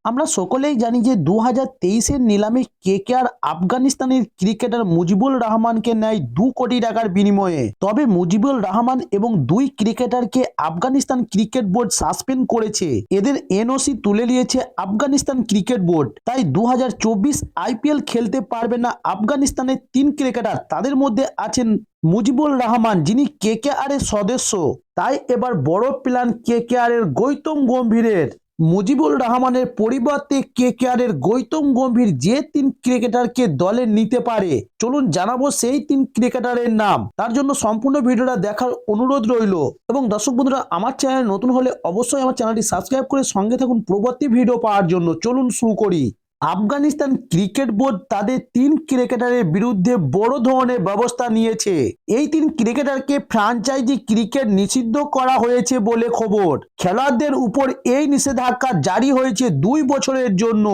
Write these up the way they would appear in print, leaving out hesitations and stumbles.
আমরা সকলেই জানি যে 2023-এর নিলামে কেকেআর আফগানিস্তানের ক্রিকেটার মুজিবুর রহমানকে নেয় 2 কোটি টাকার বিনিময়ে। তবে মুজিবুর রহমান এবং দুই ক্রিকেটারকে আফগানিস্তান ক্রিকেট বোর্ড সাসপেন্ড করেছে। এদের এনওসি তুলে নিয়েছে আফগানিস্তান ক্রিকেট বোর্ড। তাই 2024 আইপিএল খেলতে পারবে না আফগানিস্তানের 3 ক্রিকেটার। তাদের মধ্যে আছেন মুজিবুর রহমান, যিনি কেকেআর এর সদস্য। তাই এবার বড় প্ল্যান কেকেআর এর গৌতম গম্ভীরের। মুজিবুর রহমানের পরিবর্তে কেকেআর এর গৌতম গম্ভীর যে 3 ক্রিকেটারকে দলে নিতে পারে, চলুন জানাবো সেই 3 ক্রিকেটারের নাম। তার জন্য সম্পূর্ণ ভিডিওটা দেখার অনুরোধ রইল। এবং দর্শক বন্ধুরা, আমার চ্যানেল নতুন হলে অবশ্যই আমার চ্যানেলটি সাবস্ক্রাইব করে সঙ্গে থাকুন পরবর্তী ভিডিও পাওয়ার জন্য। চলুন শুরু করি। আফগানিস্তান ক্রিকেট বোর্ড তাদের 3 ক্রিকেটারের বিরুদ্ধে বড় ধরনের ব্যবস্থা নিয়েছে। এই 3 ক্রিকেটারকে ফ্র্যাঞ্চাইজি ক্রিকেট নিষিদ্ধ করা হয়েছে বলে খবর। খেলোয়াড়দের উপর এই নিষেধাজ্ঞা জারি হয়েছে 2 বছরের জন্য।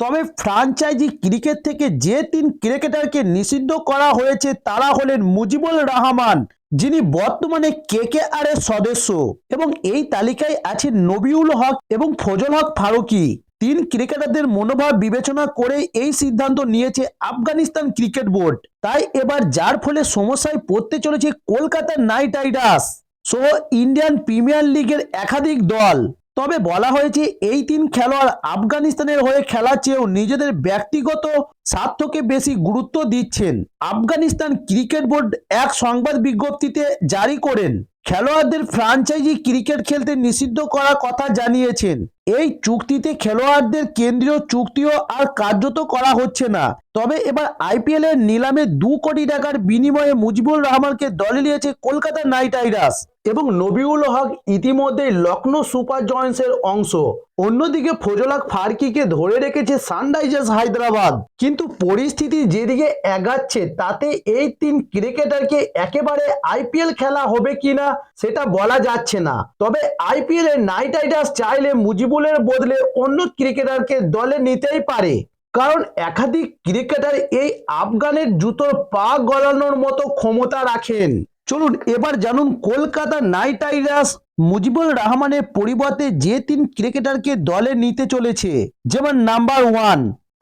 তবে ফ্র্যাঞ্চাইজি ক্রিকেট থেকে যে 3 ক্রিকেটারকে নিষিদ্ধ করা হয়েছে তারা হলেন মুজিবুর রহমান, যিনি বর্তমানে কেকেআর এর সদস্য, এবং এই তালিকায় আছেন নবিউল হক এবং ফজল হক ফারুকী। 3 ক্রিকেটারদের মনোভাব বিবেচনা করে এই সিদ্ধান্ত নিয়েছে আফগানিস্তান ক্রিকেট বোর্ড। তাই এবার যার ফলে সমস্যায় পড়তে চলেছে কলকাতা নাইট রাইডার্স সহ ইন্ডিয়ান প্রিমিয়ার লিগের একাধিক দল। তবে বলা হয়েছে এই 3 খেলোয়াড় আফগানিস্তানের হয়ে খেলার চেয়েও নিজেদের ব্যক্তিগত স্বার্থকে বেশি গুরুত্ব দিচ্ছেন। আফগানিস্তান ক্রিকেট বোর্ড এক সংবাদ বিজ্ঞপ্তিতে জারি করেন খেলোয়াড়দের ফ্র্যাঞ্চাইজি ক্রিকেট খেলতে নিষিদ্ধ করার কথা জানিয়েছেন। এই চুক্তিতে খেলোয়াড়দের কেন্দ্রীয় চুক্তিও আর কার্যত করা হচ্ছে না। তবে এবার আইপিএল এর নিলামে 2 কোটি টাকার বিনিময়ে মুজিবুর রহমানকে দলে নিয়েছে কলকাতা নাইট রাইডার্স এবং নবিউল হক ইতিমধ্যেই লখনৌ সুপার জয়েন্টসের অংশ। অন্যদিকে ফজল হক ফারুকীকে ধরে রেখেছে সানরাইজার্স হায়দ্রাবাদ। কিন্তু পরিস্থিতি যেদিকে এগাচ্ছে তাতে এই 3 ক্রিকেটারকে একেবারে আইপিএল খেলা হবে কিনা সেটা বলা যাচ্ছে না। তবে আইপিএল এর নাইট রাইডার্স চাইলে মুজিবুলের বদলে অন্য ক্রিকেটারকে দলে নিতেই পারে, কারণ একাধিক ক্রিকেটার এই আফগানের জুতোর পা গলানোর মতো ক্ষমতা রাখেন। চলুন এবার জানুন কলকাতা নাইট রাইডার্স মুজিবুর রহমানের পরিবর্তে যে 3 ক্রিকেটারকে দলে নিতে চলেছে। যেমন নাম্বার 1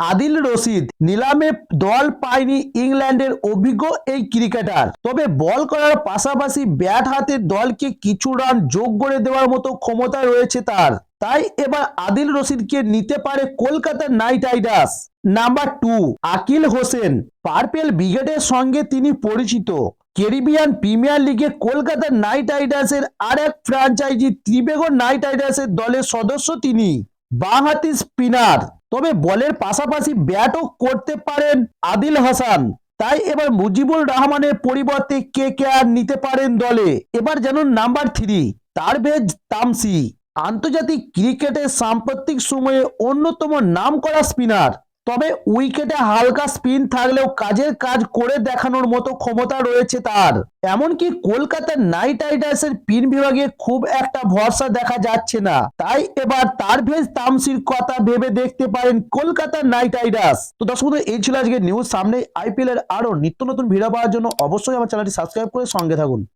আদিল রশিদ। নিলামে দল পায়নি ইংল্যান্ডের অভিজ্ঞ এই ক্রিকেটার, তবে বল করার পাশাপাশি ব্যাট হাতে দলকে কিছু রান যোগ করে দেওয়ার মতো ক্ষমতা রয়েছে তার। তাই এবার আদিল রশিদকে নিতে পারে Kolkata Knight Riders. Number 2 Akeal Hosein. Purple ব্রিগেডের সঙ্গে তিনি পরিচিত। ক্যারিবিয়ান প্রিমিয়ার লিগে কলকাতা নাইট রাইডার্সের আর এক ফ্র্যাঞ্চাইজি ত্রিবেগম নাইট রাইডার্সের দলের সদস্য তিনি। বাঁহাতি স্পিনার, তবে বলের পাশাপাশি ব্যাটও করতে পারেন আদিল হাসান। তাই এবার মুজিবুর রহমানের পরিবর্তে কেকেআর নিতে পারেন দলে। এবার জানুন নাম্বার 3 পারভেজ তামসি। আন্তর্জাতিক ক্রিকেটের সাম্প্রতিক সময়ে অন্যতম নামকরা স্পিনার, তবে উইকেটে হালকা স্পিন থাকলেও কাজের কাজ করে দেখানোর মতো ক্ষমতা রয়েছে তার। এমনকি কলকাতা নাইট রাইডার্সের স্পিন বিভাগে খুব একটা ভরসা দেখা যাচ্ছে না। তাই এবার পারভেজ তামসির কথা ভেবে দেখতে পারেন কলকাতা নাইট রাইডার্স। তো দর্শক বন্ধু, এই ছিল আজকে নিউজ। সামনে আইপিএল এর আরো নিত্য নতুন ভিডিও পাওয়ার জন্য অবশ্যই আমার চ্যানেলটি সাবস্ক্রাইব করে সঙ্গে থাকুন।